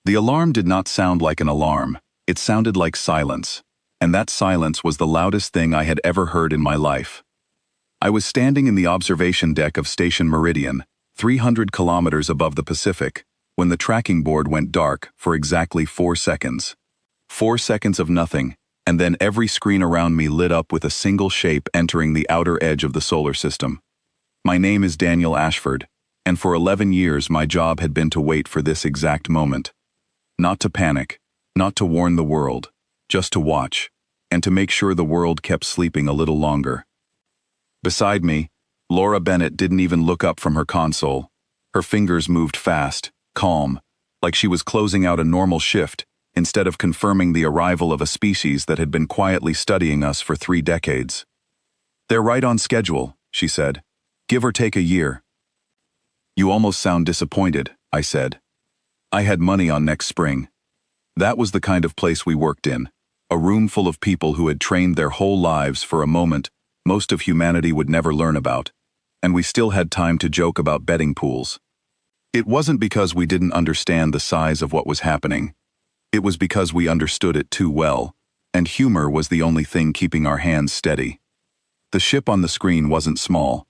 The alarm did not sound like an alarm. It sounded like silence, and that silence was the loudest thing I had ever heard in my life. I was standing in the observation deck of Station Meridian, 300 kilometers above the Pacific, when the tracking board went dark for exactly 4 seconds. 4 seconds of nothing, and then every screen around me lit up with a single shape entering the outer edge of the solar system. My name is Daniel Ashford, and for 11 years my job had been to wait for this exact moment. Not to panic, not to warn the world, just to watch, and to make sure the world kept sleeping a little longer. Beside me, Laura Bennett didn't even look up from her console. Her fingers moved fast, calm, like she was closing out a normal shift instead of confirming the arrival of a species that had been quietly studying us for 3 decades. "They're right on schedule," she said. "Give or take a year." "You almost sound disappointed," I said. I had money on next spring. That was the kind of place we worked in, a room full of people who had trained their whole lives for a moment most of humanity would never learn about, and we still had time to joke about betting pools. It wasn't because we didn't understand the size of what was happening. It was because we understood it too well, and humor was the only thing keeping our hands steady. The ship on the screen wasn't small.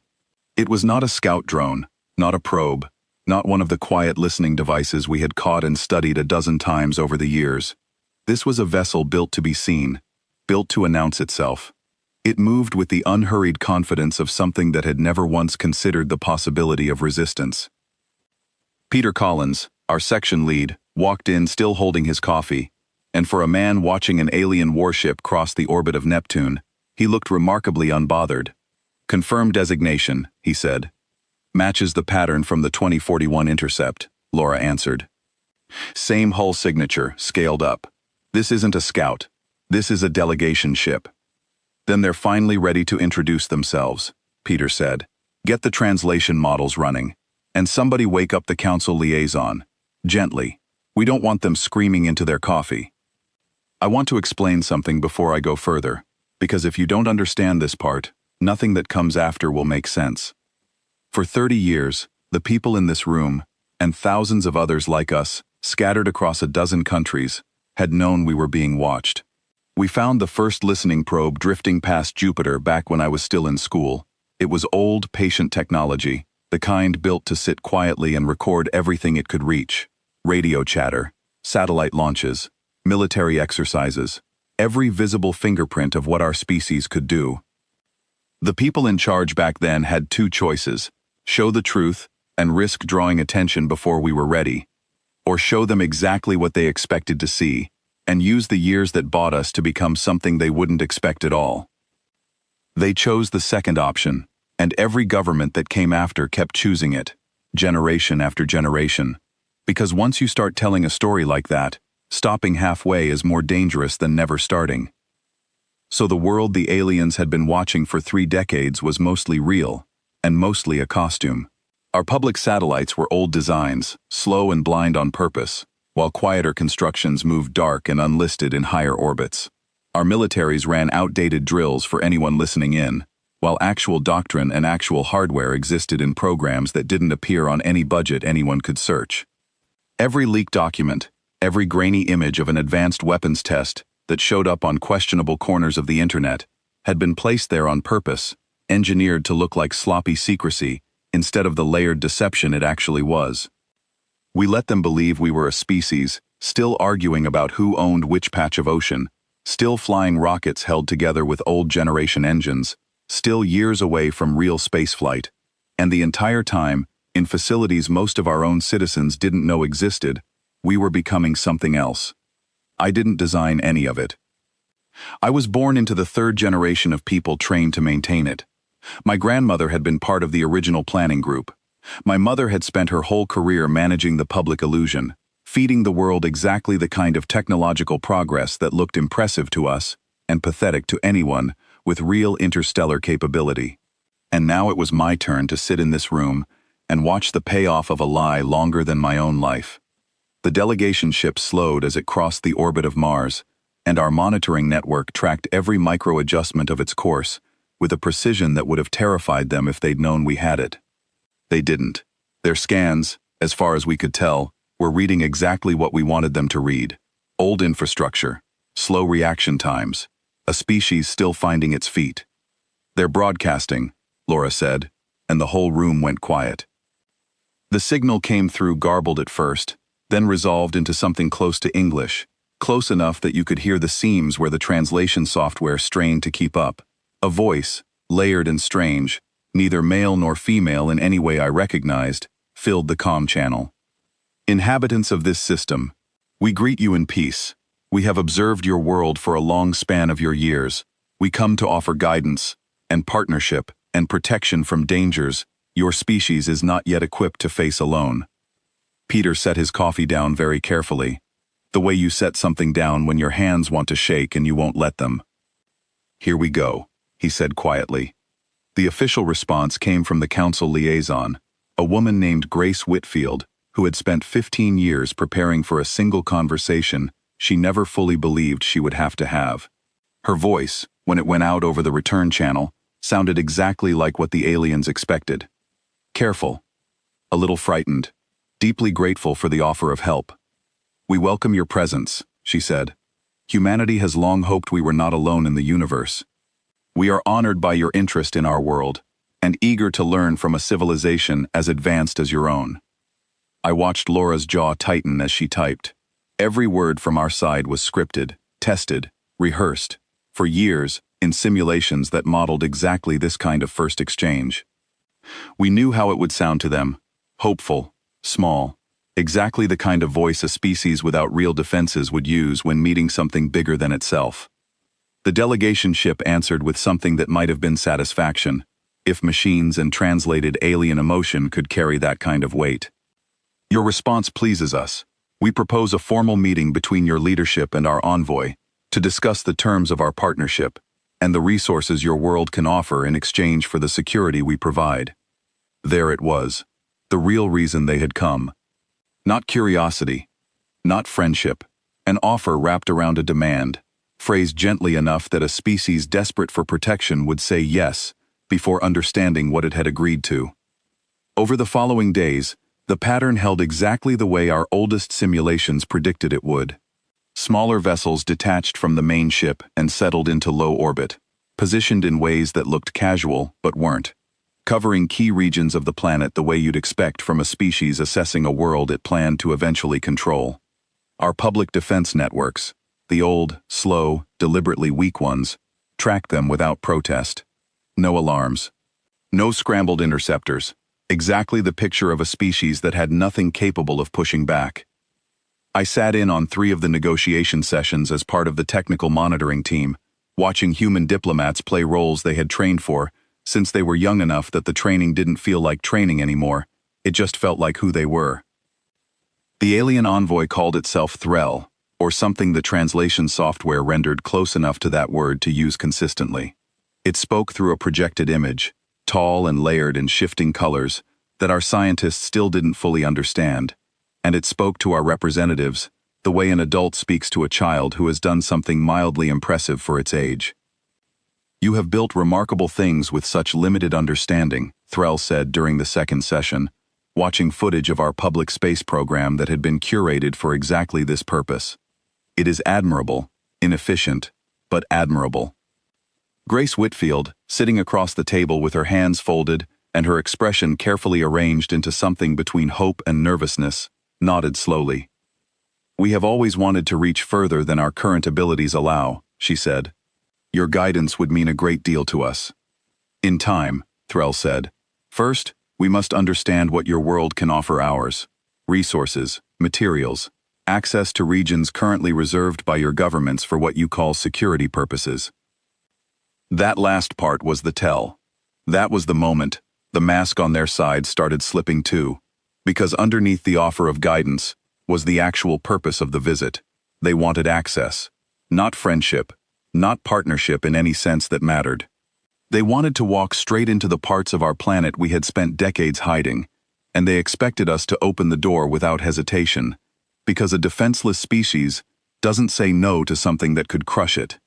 It was not a scout drone, not a probe, not one of the quiet listening devices we had caught and studied a dozen times over the years. This was a vessel built to be seen, built to announce itself. It moved with the unhurried confidence of something that had never once considered the possibility of resistance. Peter Collins, our section lead, walked in still holding his coffee, and for a man watching an alien warship cross the orbit of Neptune, he looked remarkably unbothered. "Confirmed designation," he said. "Matches the pattern from the 2041 intercept," Laura answered. "Same hull signature, scaled up. This isn't a scout. This is a delegation ship." "Then they're finally ready to introduce themselves," Peter said. "Get the translation models running. And somebody wake up the council liaison. Gently. We don't want them screaming into their coffee." I want to explain something before I go further, because if you don't understand this part, nothing that comes after will make sense. For 30 years, the people in this room, and thousands of others like us, scattered across a dozen countries, had known we were being watched. We found the first listening probe drifting past Jupiter back when I was still in school. It was old, patient technology, the kind built to sit quietly and record everything it could reach. Radio chatter, satellite launches, military exercises, every visible fingerprint of what our species could do. The people in charge back then had 2 choices: show the truth and risk drawing attention before we were ready, or show them exactly what they expected to see and use the years that bought us to become something they wouldn't expect at all. They chose the second option, and every government that came after kept choosing it, generation after generation. Because once you start telling a story like that, stopping halfway is more dangerous than never starting. So the world the aliens had been watching for 3 decades was mostly real, and mostly a costume. Our public satellites were old designs, slow and blind on purpose, while quieter constructions moved dark and unlisted in higher orbits. Our militaries ran outdated drills for anyone listening in, while actual doctrine and actual hardware existed in programs that didn't appear on any budget anyone could search. Every leaked document, every grainy image of an advanced weapons test that showed up on questionable corners of the internet had been placed there on purpose, engineered to look like sloppy secrecy instead of the layered deception it actually was. We let them believe we were a species, still arguing about who owned which patch of ocean, still flying rockets held together with old generation engines, still years away from real spaceflight, and the entire time, in facilities most of our own citizens didn't know existed, we were becoming something else. I didn't design any of it. I was born into the 3rd generation of people trained to maintain it. My grandmother had been part of the original planning group. My mother had spent her whole career managing the public illusion, feeding the world exactly the kind of technological progress that looked impressive to us and pathetic to anyone with real interstellar capability. And now it was my turn to sit in this room and watch the payoff of a lie longer than my own life. The delegation ship slowed as it crossed the orbit of Mars, and our monitoring network tracked every micro-adjustment of its course with a precision that would have terrified them if they'd known we had it. They didn't. Their scans, as far as we could tell, were reading exactly what we wanted them to read. Old infrastructure, slow reaction times, a species still finding its feet. "They're broadcasting," Laura said, and the whole room went quiet. The signal came through garbled at first, then resolved into something close to English, close enough that you could hear the seams where the translation software strained to keep up. A voice, layered and strange, neither male nor female in any way I recognized, filled the comm channel. "Inhabitants of this system, we greet you in peace. We have observed your world for a long span of your years. We come to offer guidance and partnership and protection from dangers your species is not yet equipped to face alone." Peter set his coffee down very carefully, the way you set something down when your hands want to shake and you won't let them. "Here we go," he said quietly. The official response came from the council liaison, a woman named Grace Whitfield, who had spent 15 years preparing for a single conversation she never fully believed she would have to have. Her voice, when it went out over the return channel, sounded exactly like what the aliens expected. Careful, a little frightened, deeply grateful for the offer of help. "We welcome your presence," she said. "Humanity has long hoped we were not alone in the universe. We are honored by your interest in our world, and eager to learn from a civilization as advanced as your own." I watched Laura's jaw tighten as she typed. Every word from our side was scripted, tested, rehearsed, for years, in simulations that modeled exactly this kind of first exchange. We knew how it would sound to them, hopeful, small, exactly the kind of voice a species without real defenses would use when meeting something bigger than itself. The delegation ship answered with something that might have been satisfaction, if machines and translated alien emotion could carry that kind of weight. "Your response pleases us. We propose a formal meeting between your leadership and our envoy to discuss the terms of our partnership and the resources your world can offer in exchange for the security we provide." There it was, the real reason they had come. Not curiosity, not friendship, an offer wrapped around a demand, phrased gently enough that a species desperate for protection would say yes before understanding what it had agreed to. Over the following days, the pattern held exactly the way our oldest simulations predicted it would. Smaller vessels detached from the main ship and settled into low orbit, positioned in ways that looked casual but weren't, covering key regions of the planet the way you'd expect from a species assessing a world it planned to eventually control. Our public defense networks, the old, slow, deliberately weak ones, tracked them without protest. No alarms. No scrambled interceptors. Exactly the picture of a species that had nothing capable of pushing back. I sat in on 3 of the negotiation sessions as part of the technical monitoring team, watching human diplomats play roles they had trained for, since they were young enough that the training didn't feel like training anymore, it just felt like who they were. The alien envoy called itself Threll, or something the translation software rendered close enough to that word to use consistently. It spoke through a projected image, tall and layered in shifting colors, that our scientists still didn't fully understand, and it spoke to our representatives the way an adult speaks to a child who has done something mildly impressive for its age. "You have built remarkable things with such limited understanding," Threll said during the second session, watching footage of our public space program that had been curated for exactly this purpose. "It is admirable, inefficient, but admirable." Grace Whitfield, sitting across the table with her hands folded and her expression carefully arranged into something between hope and nervousness, nodded slowly. "We have always wanted to reach further than our current abilities allow," she said. "Your guidance would mean a great deal to us." "In time," Threll said. "First, we must understand what your world can offer ours. Resources, materials, access to regions currently reserved by your governments for what you call security purposes." That last part was the tell. That was the moment the mask on their side started slipping too, because underneath the offer of guidance was the actual purpose of the visit. They wanted access, not friendship, not partnership in any sense that mattered. They wanted to walk straight into the parts of our planet we had spent decades hiding, and they expected us to open the door without hesitation, because a defenseless species doesn't say no to something that could crush it.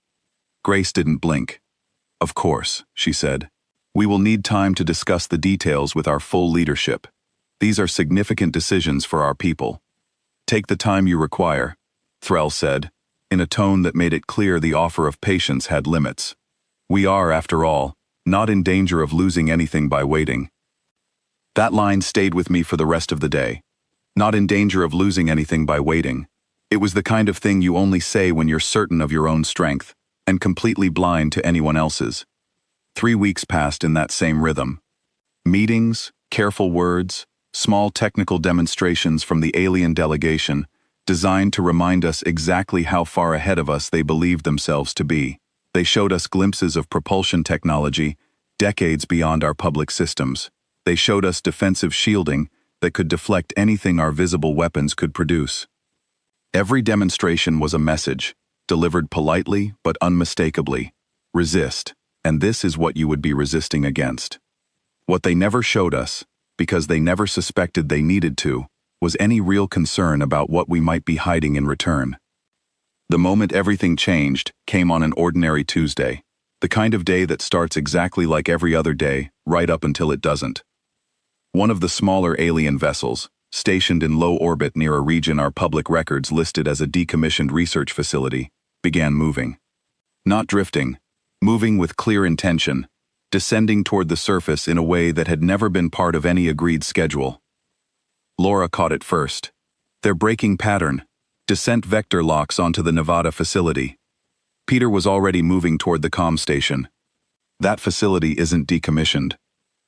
Grace didn't blink. "Of course," she said. "We will need time to discuss the details with our full leadership. These are significant decisions for our people." Take the time you require, Threll said, in a tone that made it clear the offer of patience had limits. We are, after all, not in danger of losing anything by waiting. That line stayed with me for the rest of the day. Not in danger of losing anything by waiting. It was the kind of thing you only say when you're certain of your own strength, and completely blind to anyone else's. 3 weeks passed in that same rhythm. Meetings, careful words, small technical demonstrations from the alien delegation, designed to remind us exactly how far ahead of us they believed themselves to be. They showed us glimpses of propulsion technology, decades beyond our public systems. They showed us defensive shielding that could deflect anything our visible weapons could produce. Every demonstration was a message, delivered politely but unmistakably. Resist, and this is what you would be resisting against. What they never showed us, because they never suspected they needed to, was any real concern about what we might be hiding in return. The moment everything changed came on an ordinary Tuesday, the kind of day that starts exactly like every other day, right up until it doesn't. One of the smaller alien vessels, stationed in low orbit near a region our public records listed as a decommissioned research facility, began moving. Not drifting, moving with clear intention, descending toward the surface in a way that had never been part of any agreed schedule. Laura caught it first. Their breaking pattern, descent vector locks onto the Nevada facility. Peter was already moving toward the comm station. That facility isn't decommissioned.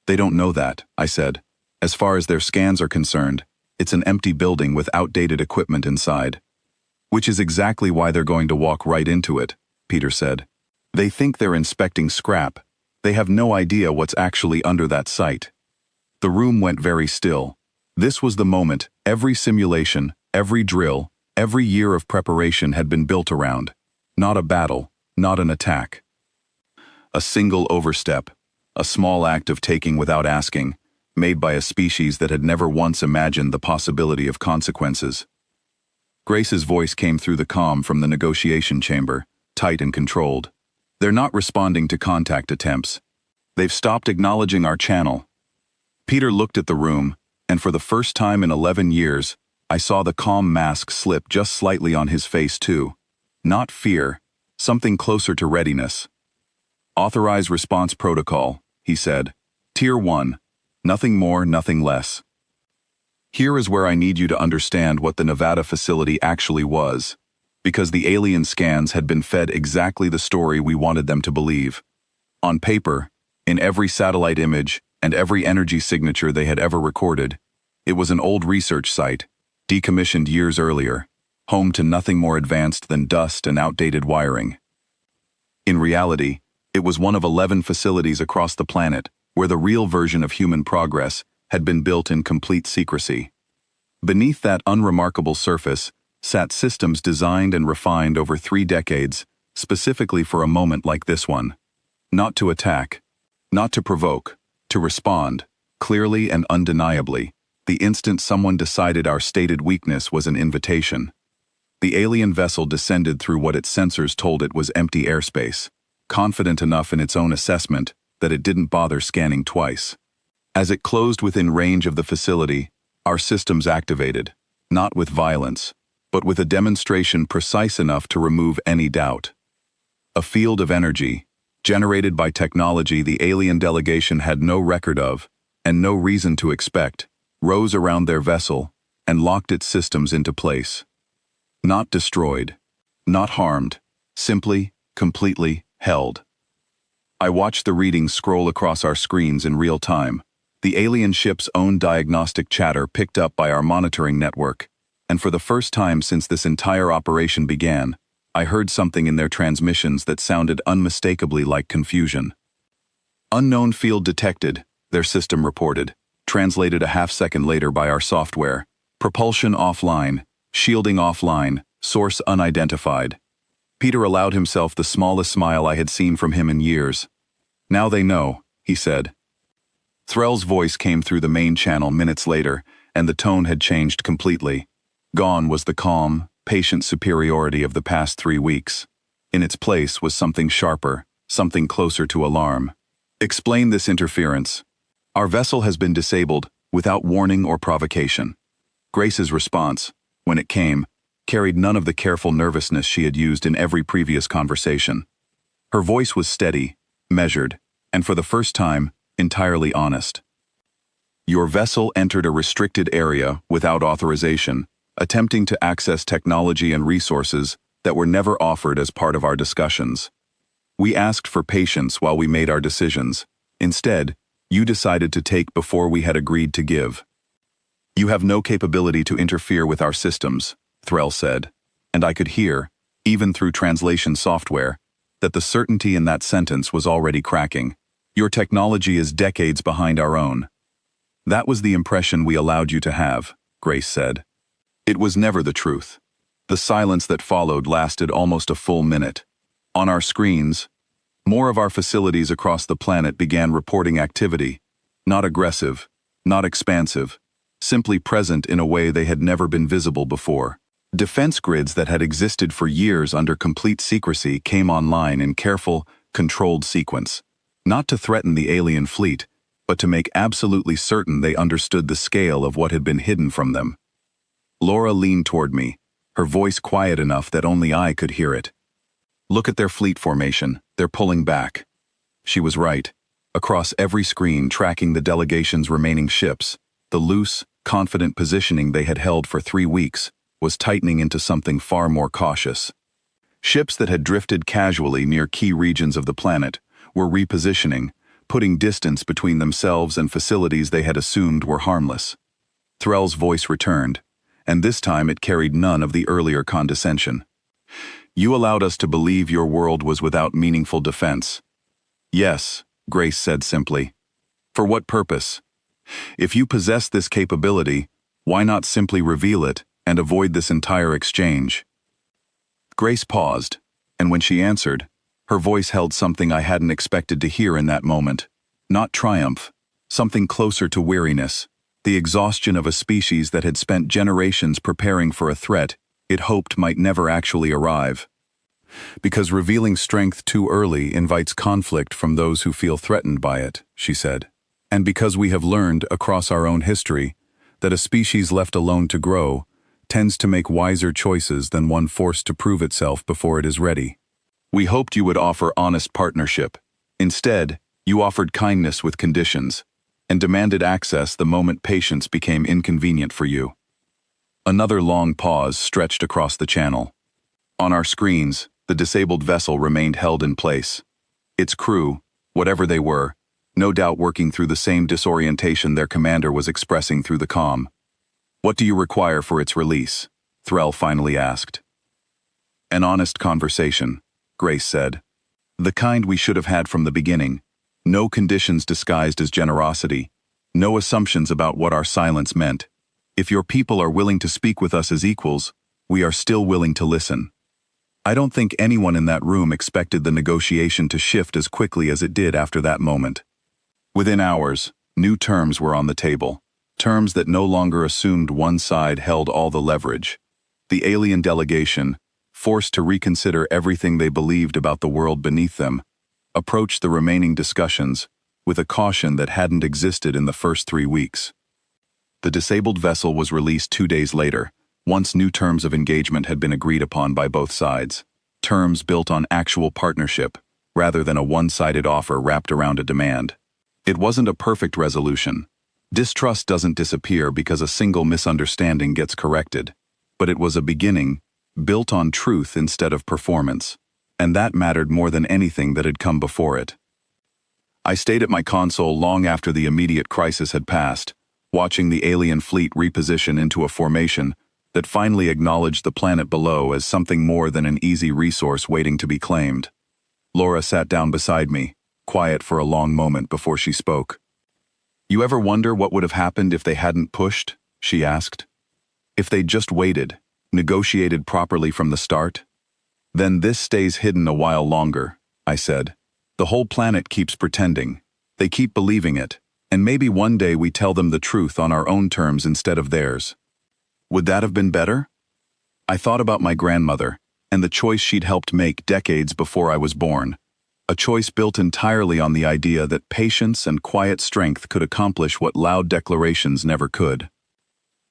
They don't know that, I said. As far as their scans are concerned, it's an empty building with outdated equipment inside. Which is exactly why they're going to walk right into it, Peter said. They think they're inspecting scrap. They have no idea what's actually under that site. The room went very still. This was the moment every simulation, every drill, every year of preparation had been built around. Not a battle, not an attack. A single overstep, a small act of taking without asking, made by a species that had never once imagined the possibility of consequences. Grace's voice came through the comm from the negotiation chamber, tight and controlled. They're not responding to contact attempts. They've stopped acknowledging our channel. Peter looked at the room, and for the first time in 11 years, I saw the calm mask slip just slightly on his face too. Not fear, something closer to readiness. Authorize response protocol, he said. Tier 1. Nothing more, nothing less. Here is where I need you to understand what the Nevada facility actually was, because the alien scans had been fed exactly the story we wanted them to believe. On paper, in every satellite image and every energy signature they had ever recorded, it was an old research site, decommissioned years earlier, home to nothing more advanced than dust and outdated wiring. In reality, it was one of 11 facilities across the planet where the real version of human progress had been built in complete secrecy. Beneath that unremarkable surface sat systems designed and refined over 3 decades, specifically for a moment like this one. Not to attack, not to provoke, to respond, clearly and undeniably, the instant someone decided our stated weakness was an invitation. The alien vessel descended through what its sensors told it was empty airspace, confident enough in its own assessment that it didn't bother scanning twice. As it closed within range of the facility, our systems activated, not with violence, but with a demonstration precise enough to remove any doubt. A field of energy, generated by technology the alien delegation had no record of, and no reason to expect, rose around their vessel and locked its systems into place. Not destroyed, not harmed, simply, completely held. I watched the readings scroll across our screens in real time, the alien ship's own diagnostic chatter picked up by our monitoring network, and for the first time since this entire operation began, I heard something in their transmissions that sounded unmistakably like confusion. Unknown field detected, their system reported, translated a half-second later by our software. Propulsion offline, shielding offline, source unidentified. Peter allowed himself the smallest smile I had seen from him in years. Now they know, he said. Threll's voice came through the main channel minutes later, and the tone had changed completely. Gone was the calm, patient superiority of the past 3 weeks. In its place was something sharper, something closer to alarm. Explain this interference. Our vessel has been disabled, without warning or provocation. Grace's response. when it came, carried none of the careful nervousness she had used in every previous conversation. Her voice was steady, measured, and for the first time, entirely honest. Your vessel entered a restricted area without authorization, attempting to access technology and resources that were never offered as part of our discussions. We asked for patience while we made our decisions. Instead, you decided to take before we had agreed to give. You have no capability to interfere with our systems, Threll said, and I could hear, even through translation software, that the certainty in that sentence was already cracking. Your technology is decades behind our own. That was the impression we allowed you to have, Grace said. It was never the truth. The silence that followed lasted almost a full minute. On our screens, more of our facilities across the planet began reporting activity, not aggressive, not expansive, simply present in a way they had never been visible before. Defense grids that had existed for years under complete secrecy came online in careful, controlled sequence, not to threaten the alien fleet, but to make absolutely certain they understood the scale of what had been hidden from them. Laura leaned toward me, her voice quiet enough that only I could hear it. Look at their fleet formation, they're pulling back. She was right. Across every screen tracking the delegation's remaining ships, the loose, confident positioning they had held for 3 weeks was tightening into something far more cautious. Ships that had drifted casually near key regions of the planet were repositioning, putting distance between themselves and facilities they had assumed were harmless. Threll's voice returned, and this time it carried none of the earlier condescension. You allowed us to believe your world was without meaningful defense. Yes, Grace said simply. For what purpose? If you possess this capability, why not simply reveal it and avoid this entire exchange? Grace paused, and when she answered, her voice held something I hadn't expected to hear in that moment. Not triumph, something closer to weariness, the exhaustion of a species that had spent generations preparing for a threat it hoped might never actually arrive. Because revealing strength too early invites conflict from those who feel threatened by it, she said. And because we have learned across our own history that a species left alone to grow tends to make wiser choices than one forced to prove itself before it is ready. We hoped you would offer honest partnership. Instead, you offered kindness with conditions, and demanded access the moment patience became inconvenient for you. Another long pause stretched across the channel. On our screens, the disabled vessel remained held in place. Its crew, whatever they were, no doubt working through the same disorientation their commander was expressing through the comm. What do you require for its release? Threll finally asked. An honest conversation, Grace said. The kind we should have had from the beginning. No conditions disguised as generosity. No assumptions about what our silence meant. If your people are willing to speak with us as equals, we are still willing to listen. I don't think anyone in that room expected the negotiation to shift as quickly as it did after that moment. Within hours, new terms were on the table. Terms that no longer assumed one side held all the leverage. The alien delegation, forced to reconsider everything they believed about the world beneath them, approached the remaining discussions with a caution that hadn't existed in the first 3 weeks. The disabled vessel was released 2 days later, once new terms of engagement had been agreed upon by both sides, terms built on actual partnership, rather than a one-sided offer wrapped around a demand. It wasn't a perfect resolution. Distrust doesn't disappear because a single misunderstanding gets corrected, but it was a beginning, built on truth instead of performance, and that mattered more than anything that had come before it. I stayed at my console long after the immediate crisis had passed, watching the alien fleet reposition into a formation that finally acknowledged the planet below as something more than an easy resource waiting to be claimed. Laura sat down beside me, quiet for a long moment before she spoke. You ever wonder what would have happened if they hadn't pushed? She asked. If they'd just waited, negotiated properly from the start? Then this stays hidden a while longer, I said. The whole planet keeps pretending. They keep believing it, and maybe one day we tell them the truth on our own terms instead of theirs. Would that have been better? I thought about my grandmother, and the choice she'd helped make decades before I was born. A choice built entirely on the idea that patience and quiet strength could accomplish what loud declarations never could.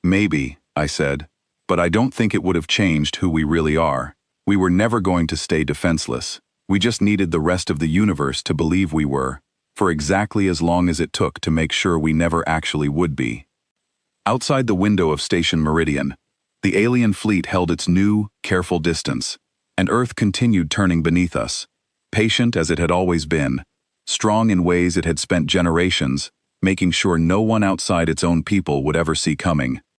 Maybe, I said, But I don't think it would have changed who we really are. We were never going to stay defenseless. We just needed the rest of the universe to believe we were, for exactly as long as it took to make sure we never actually would be. Outside the window of Station Meridian, the alien fleet held its new, careful distance, and Earth continued turning beneath us, patient as it had always been, strong in ways it had spent generations, making sure no one outside its own people would ever see coming.